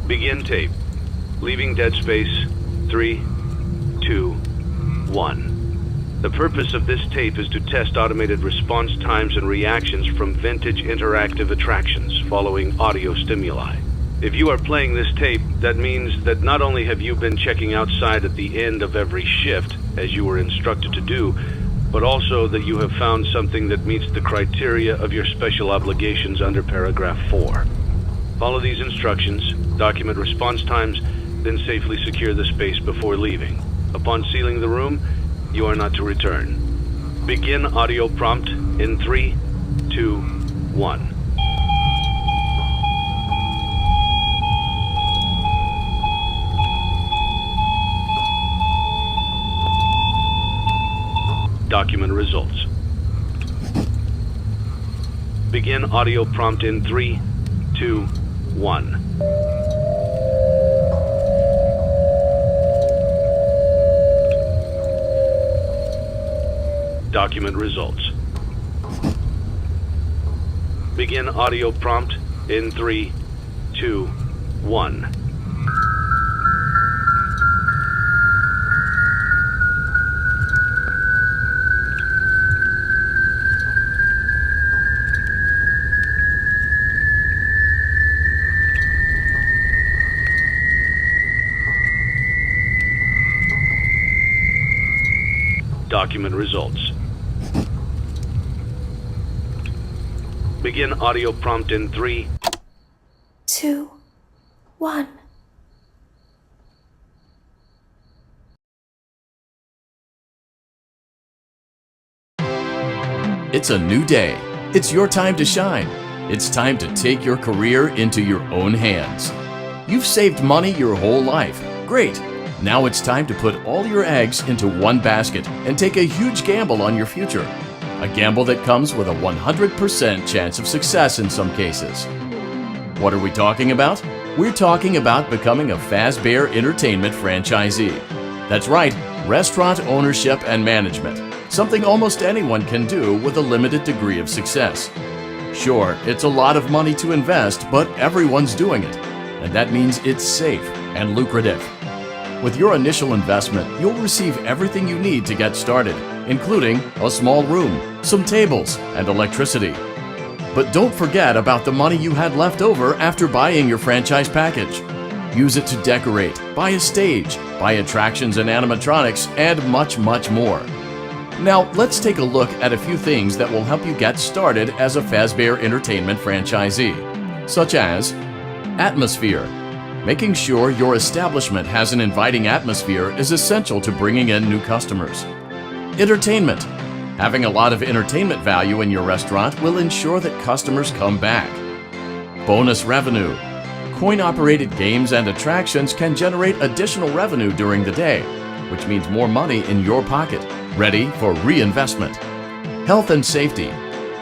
Begin tape. Leaving dead space. 3, 2, 1. The purpose of this tape is to test automated response times and reactions from vintage interactive attractions following audio stimuli. If you are playing this tape, that means that not only have you been checking outside at the end of every shift, as you were instructed to do, but also that you have found something that meets the criteria of your special obligations under paragraph 4. Follow these instructions, document response times, then safely secure the space before leaving. Upon sealing the room, you are not to return. Begin audio prompt in 3, 2, 1. Document results. Begin audio prompt in 3, 2, 1. Document results. Begin audio prompt in 3, 2, 1. Document results. Begin audio prompt in 3, 2, 1. It's a new day. It's your time to shine. It's time to take your career into your own hands. You've saved money your whole life. Great. Now it's time to put all your eggs into one basket and take a huge gamble on your future. A gamble that comes with a 100% chance of success in some cases. What are we talking about? We're talking about becoming a Fazbear Entertainment franchisee. That's right, restaurant ownership and management. Something almost anyone can do with a limited degree of success. Sure, it's a lot of money to invest, but everyone's doing it. And that means it's safe and lucrative. With your initial investment, you'll receive everything you need to get started, including a small room, some tables, and electricity. But don't forget about the money you had left over after buying your franchise package. Use it to decorate, buy a stage, buy attractions and animatronics, and much, much more. Now, let's take a look at a few things that will help you get started as a Fazbear Entertainment franchisee, such as atmosphere. Making sure your establishment has an inviting atmosphere is essential to bringing in new customers. Entertainment. Having a lot of entertainment value in your restaurant will ensure that customers come back. Bonus revenue. Coin-operated games and attractions can generate additional revenue during the day, which means more money in your pocket, ready for reinvestment. Health and safety.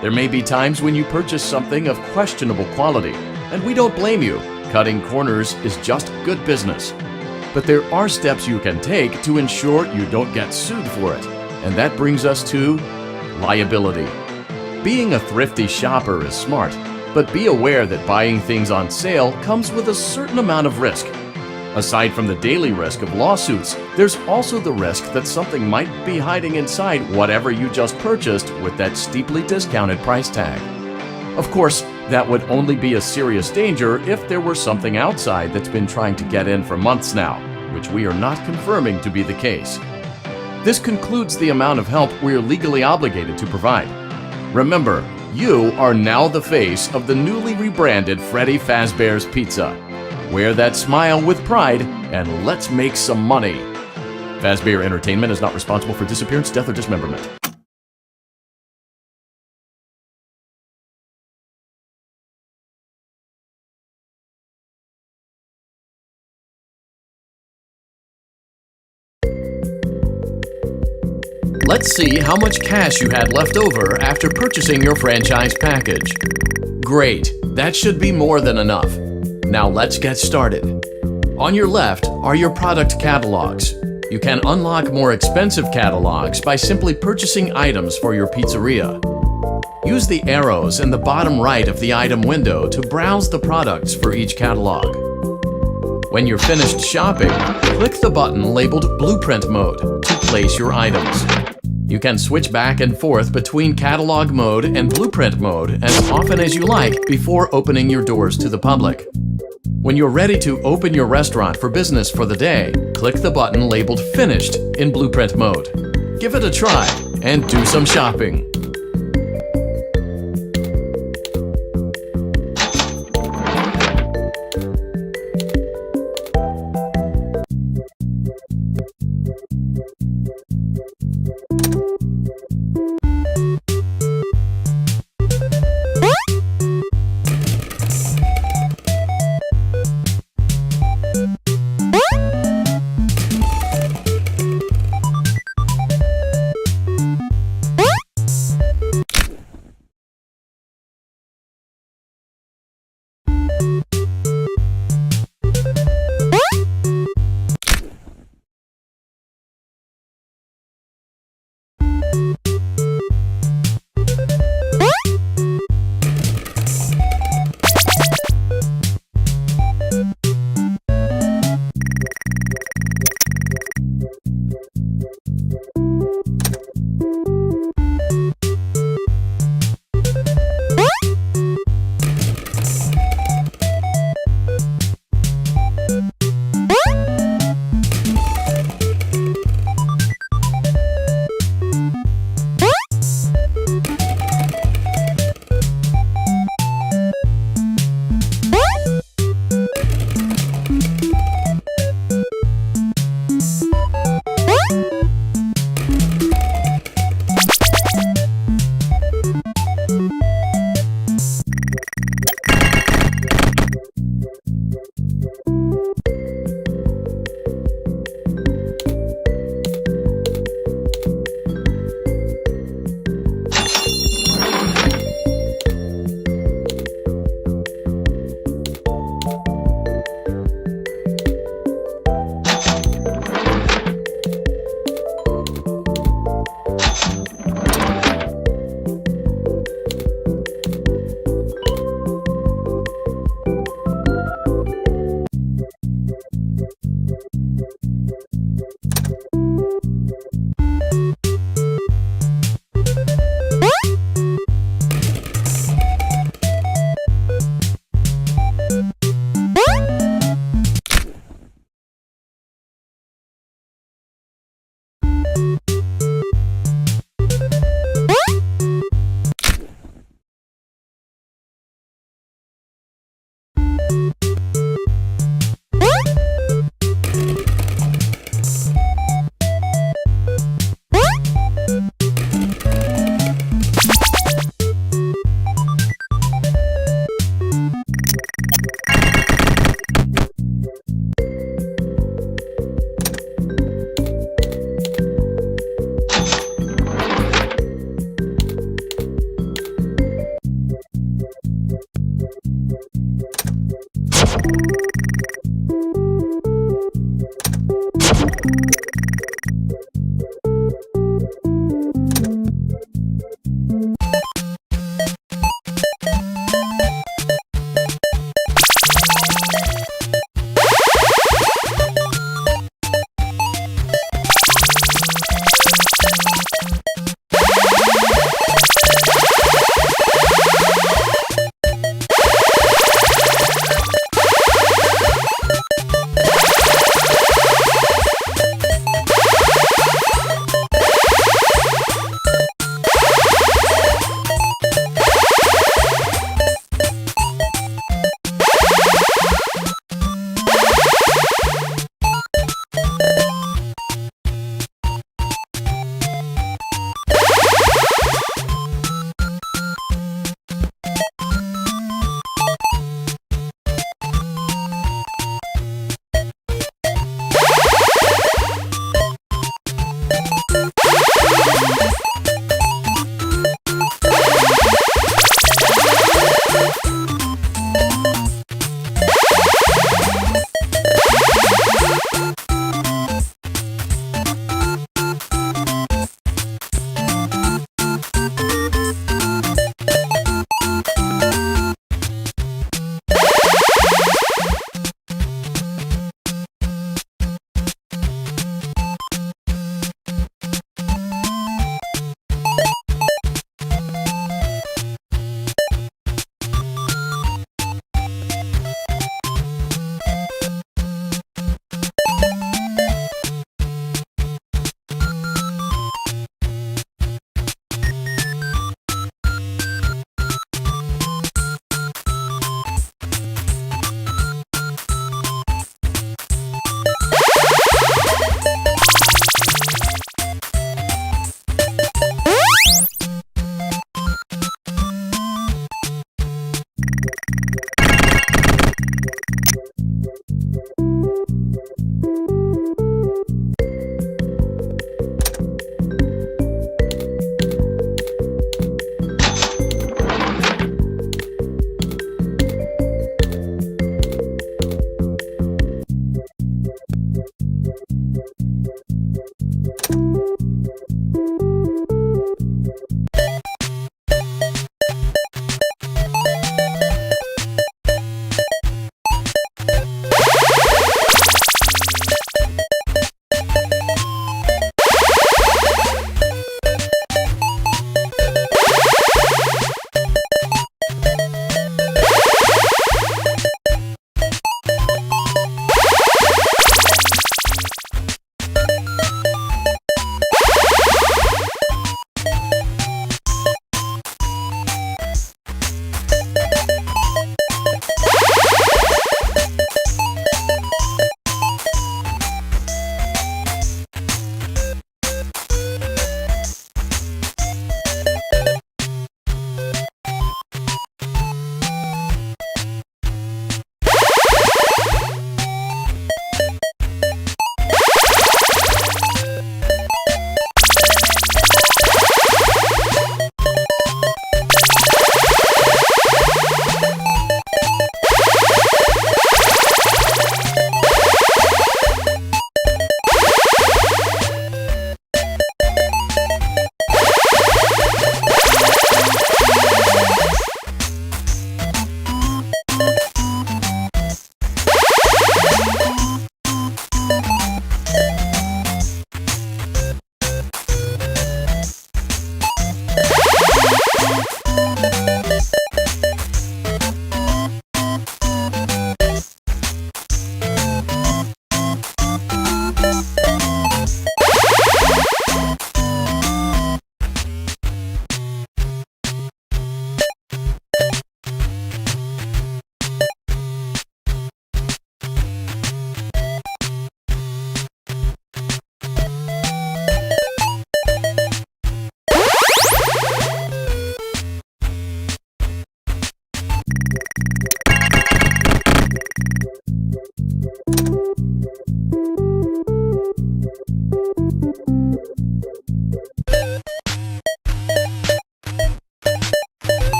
There may be times when you purchase something of questionable quality, and we don't blame you. Cutting corners is just good business. But there are steps you can take to ensure you don't get sued for it. And that brings us to liability. Being a thrifty shopper is smart, but be aware that buying things on sale comes with a certain amount of risk. Aside from the daily risk of lawsuits, there's also the risk that something might be hiding inside whatever you just purchased with that steeply discounted price tag. Of course, that would only be a serious danger if there were something outside that's been trying to get in for months now, which we are not confirming to be the case. This concludes the amount of help we are legally obligated to provide. Remember, you are now the face of the newly rebranded Freddy Fazbear's Pizza. Wear that smile with pride and let's make some money. Fazbear Entertainment is not responsible for disappearance, death, or dismemberment. Let's see how much cash you had left over after purchasing your franchise package. Great, that should be more than enough. Now let's get started. On your left are your product catalogs. You can unlock more expensive catalogs by simply purchasing items for your pizzeria. Use the arrows in the bottom right of the item window to browse the products for each catalog. When you're finished shopping, click the button labeled Blueprint Mode to place your items. You can switch back and forth between Catalog Mode and Blueprint Mode as often as you like before opening your doors to the public. When you're ready to open your restaurant for business for the day, click the button labeled Finished in Blueprint Mode. Give it a try and do some shopping.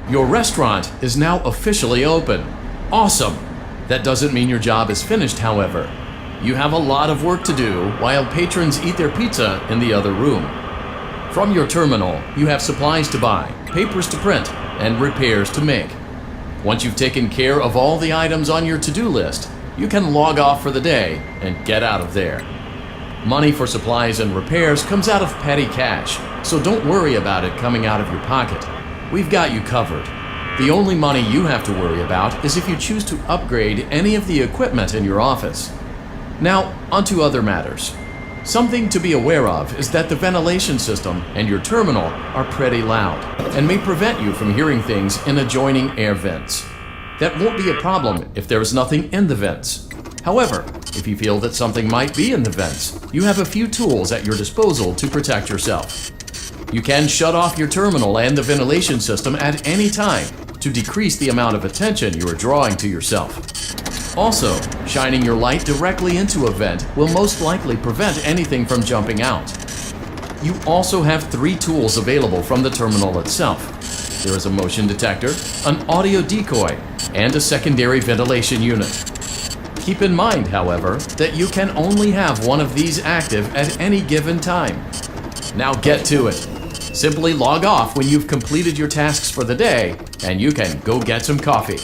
Your restaurant is now officially open. Awesome! That doesn't mean your job is finished, however. You have a lot of work to do while patrons eat their pizza in the other room. From your terminal, you have supplies to buy, papers to print, and repairs to make. Once you've taken care of all the items on your to-do list, you can log off for the day and get out of there. Money for supplies and repairs comes out of petty cash, so don't worry about it coming out of your pocket. We've got you covered. The only money you have to worry about is if you choose to upgrade any of the equipment in your office. Now, onto other matters. Something to be aware of is that the ventilation system and your terminal are pretty loud and may prevent you from hearing things in adjoining air vents. That won't be a problem if there is nothing in the vents. However, if you feel that something might be in the vents, you have a few tools at your disposal to protect yourself. You can shut off your terminal and the ventilation system at any time to decrease the amount of attention you are drawing to yourself. Also, shining your light directly into a vent will most likely prevent anything from jumping out. You also have 3 tools available from the terminal itself. There is a motion detector, an audio decoy, and a secondary ventilation unit. Keep in mind, however, that you can only have one of these active at any given time. Now get to it. Simply log off when you've completed your tasks for the day, and you can go get some coffee.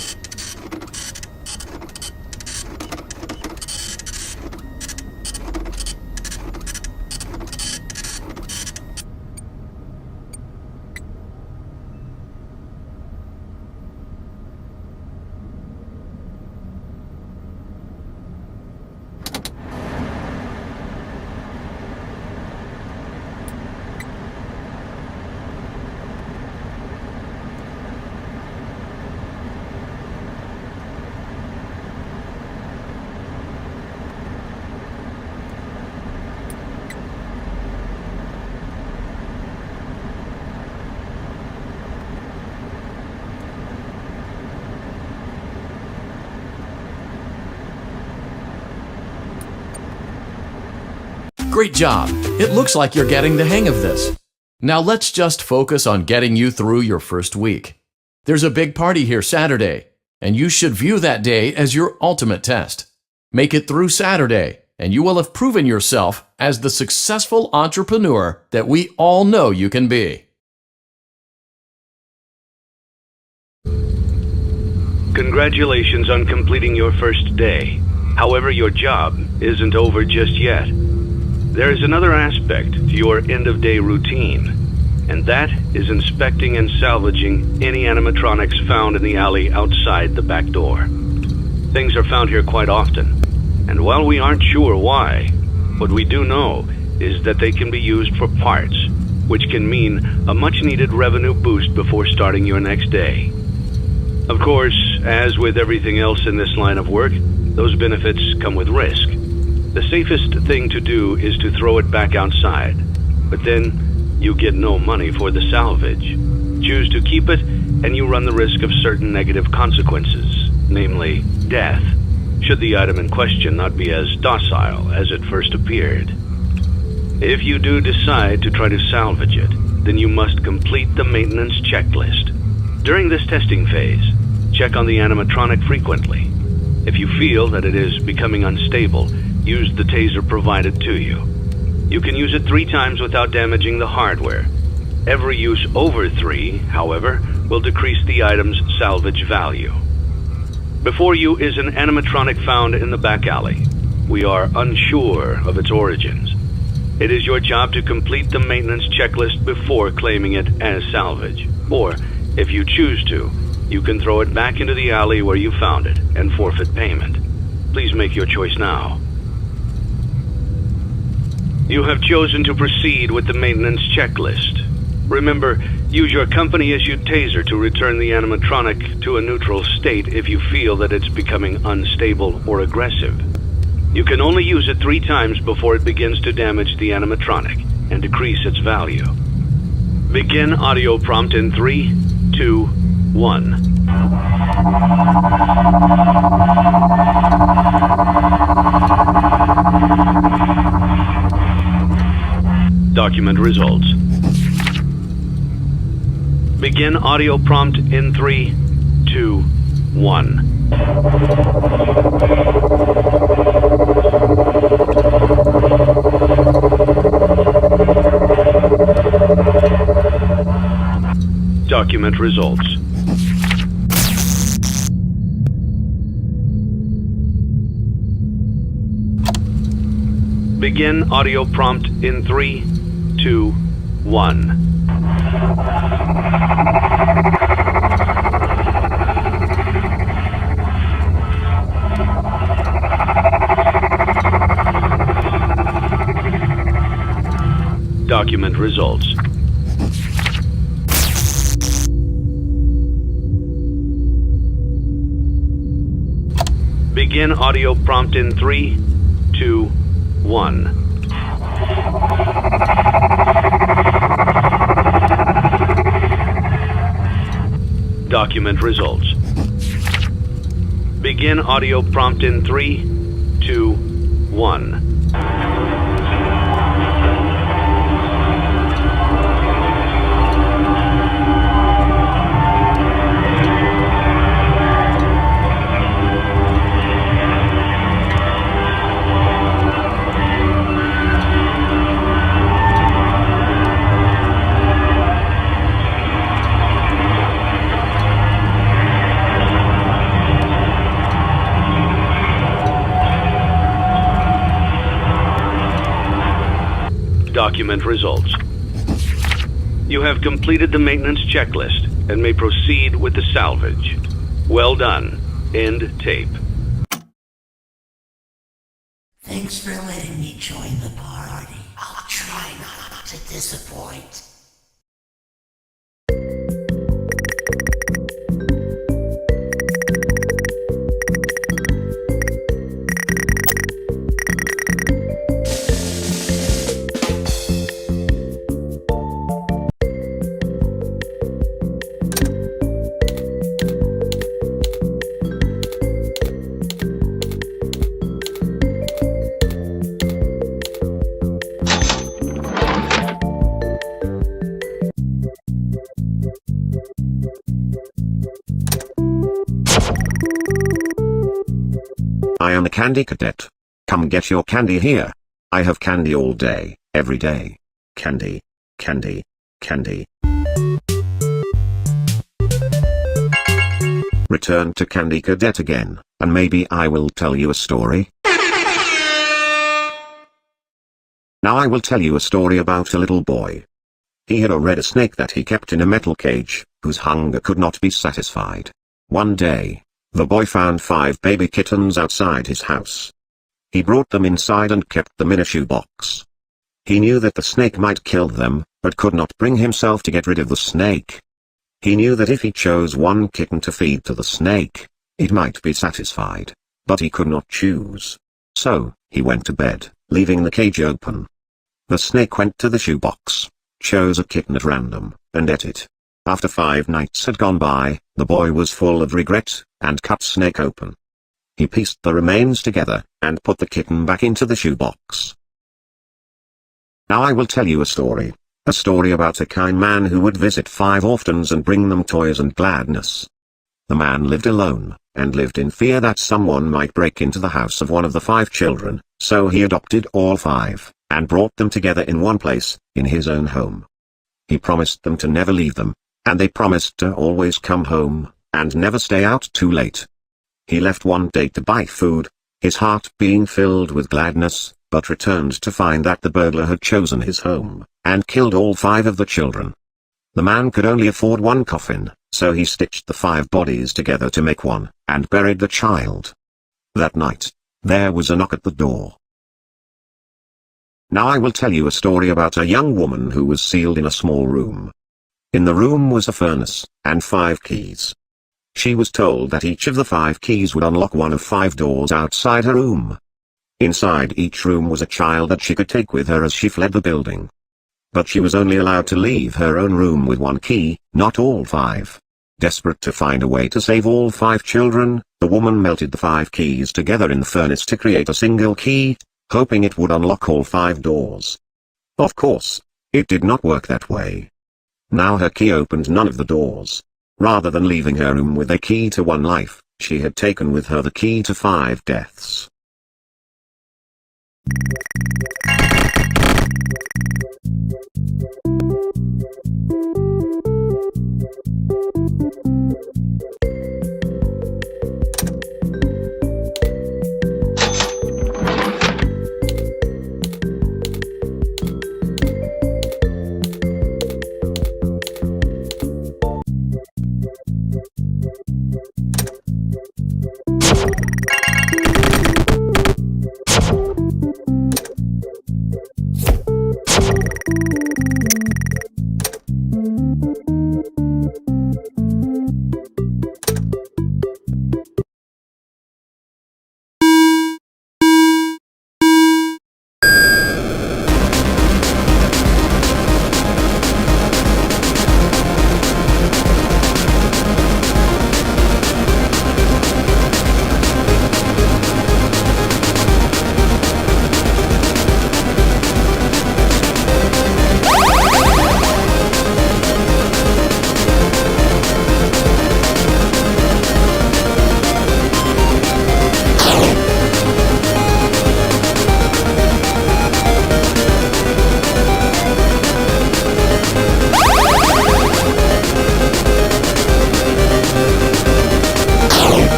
Great job! It looks like you're getting the hang of this. Now let's just focus on getting you through your first week. There's a big party here Saturday, and you should view that day as your ultimate test. Make it through Saturday, and you will have proven yourself as the successful entrepreneur that we all know you can be. Congratulations on completing your first day. However, your job isn't over just yet. There is another aspect to your end-of-day routine, and that is inspecting and salvaging any animatronics found in the alley outside the back door. Things are found here quite often, and while we aren't sure why, what we do know is that they can be used for parts, which can mean a much-needed revenue boost before starting your next day. Of course, as with everything else in this line of work, those benefits come with risk. The safest thing to do is to throw it back outside, but then you get no money for the salvage. Choose to keep it, and you run the risk of certain negative consequences, namely death, should the item in question not be as docile as it first appeared. If you do decide to try to salvage it, then you must complete the maintenance checklist. During this testing phase, check on the animatronic frequently. If you feel that it is becoming unstable, use the taser provided to you. You can use it 3 times without damaging the hardware. Every use over 3, however, will decrease the item's salvage value. Before you is an animatronic found in the back alley. We are unsure of its origins. It is your job to complete the maintenance checklist before claiming it as salvage. Or, if you choose to, you can throw it back into the alley where you found it and forfeit payment. Please make your choice now. You have chosen to proceed with the maintenance checklist. Remember, use your company-issued taser to return the animatronic to a neutral state if you feel that it's becoming unstable or aggressive. You can only use it 3 times before it begins to damage the animatronic and decrease its value. Begin audio prompt in 3, 2, 1. Document results. Begin audio prompt in 3, 2, 1. Document results. Begin audio prompt in 3, 2, 1. Document results. Begin audio prompt in 3, 2, 1. Document results. Begin audio prompt in 3, 2, 1. Document results. You have completed the maintenance checklist and may proceed with the salvage. Well done. End tape. Thanks for letting me join the party. I'll try not to disappoint. I am a candy cadet. Come get your candy here. I have candy all day, every day. Candy, candy, candy. Return to Candy Cadet again, and maybe I will tell you a story. Now I will tell you a story about a little boy. He had a snake that he kept in a metal cage, whose hunger could not be satisfied. One day, the boy found 5 baby kittens outside his house. He brought them inside and kept them in a shoebox. He knew that the snake might kill them, but could not bring himself to get rid of the snake. He knew that if he chose one kitten to feed to the snake, it might be satisfied, but he could not choose. So, he went to bed, leaving the cage open. The snake went to the shoebox, chose a kitten at random, and ate it. After 5 nights had gone by, the boy was full of regret, and cut snake open. He pieced the remains together, and put the kitten back into the shoebox. Now I will tell you a story about a kind man who would visit 5 orphans and bring them toys and gladness. The man lived alone, and lived in fear that someone might break into the house of one of the 5 children, so he adopted all 5, and brought them together in one place, in his own home. He promised them to never leave them, and they promised to always come home, and never stay out too late. He left one day to buy food, his heart being filled with gladness, but returned to find that the burglar had chosen his home, and killed all 5 of the children. The man could only afford one coffin, so he stitched the 5 bodies together to make one, and buried the child. That night, there was a knock at the door. Now I will tell you a story about a young woman who was sealed in a small room. In the room was a furnace, and 5 keys. She was told that each of the 5 keys would unlock one of 5 doors outside her room. Inside each room was a child that she could take with her as she fled the building. But she was only allowed to leave her own room with one key, not all 5. Desperate to find a way to save all 5 children, the woman melted the 5 keys together in the furnace to create a single key, hoping it would unlock all 5 doors. Of course, it did not work that way. Now her key opened none of the doors. Rather than leaving her room with a key to 1 life, she had taken with her the key to 5 deaths.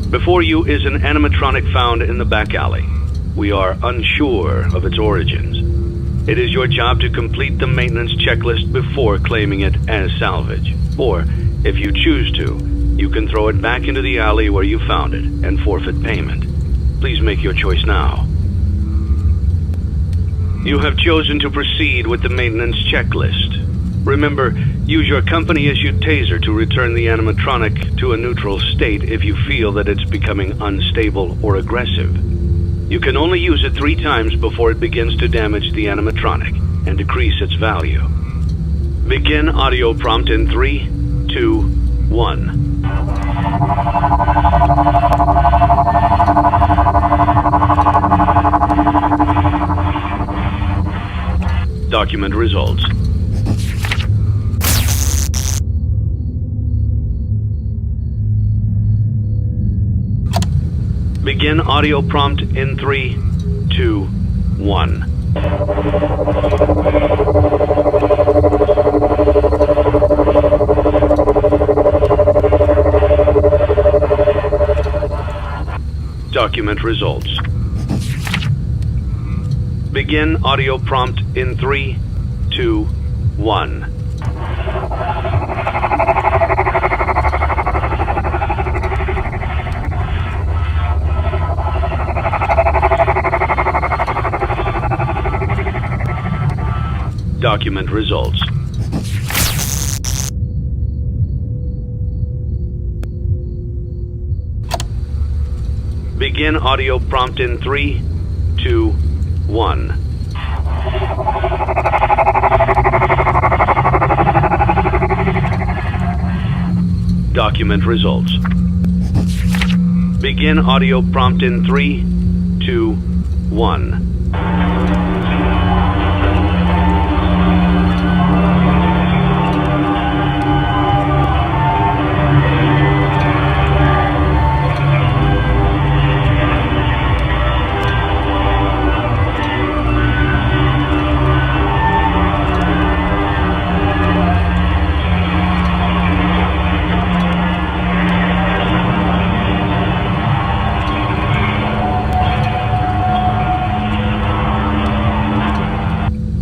Before you is an animatronic found in the back alley. We are unsure of its origins. It is your job to complete the maintenance checklist before claiming it as salvage. Or, if you choose to, you can throw it back into the alley where you found it and forfeit payment. Please make your choice now. You have chosen to proceed with the maintenance checklist. Remember, use your company-issued taser to return the animatronic to a neutral state if you feel that it's becoming unstable or aggressive. You can only use it 3 times before it begins to damage the animatronic and decrease its value. Begin audio prompt in 3, 2, 1. Document results. Begin audio prompt in 3, 2, 1. Document results. Begin audio prompt in 3, 2, 1. Document results. Begin audio prompt in 3, 2, 1. Document results. Begin audio prompt in 3, 2, 1.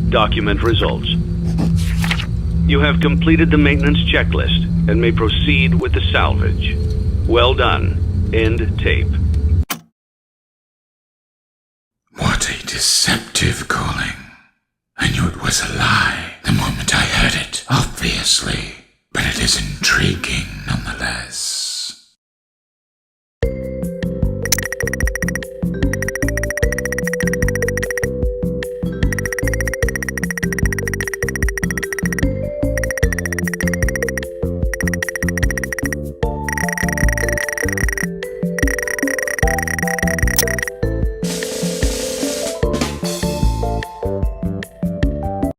Document results. You have completed the maintenance checklist and may proceed with the salvage. Well done. End tape. What a deceptive calling. I knew it was a lie the moment I heard it, obviously, but it is intriguing nonetheless.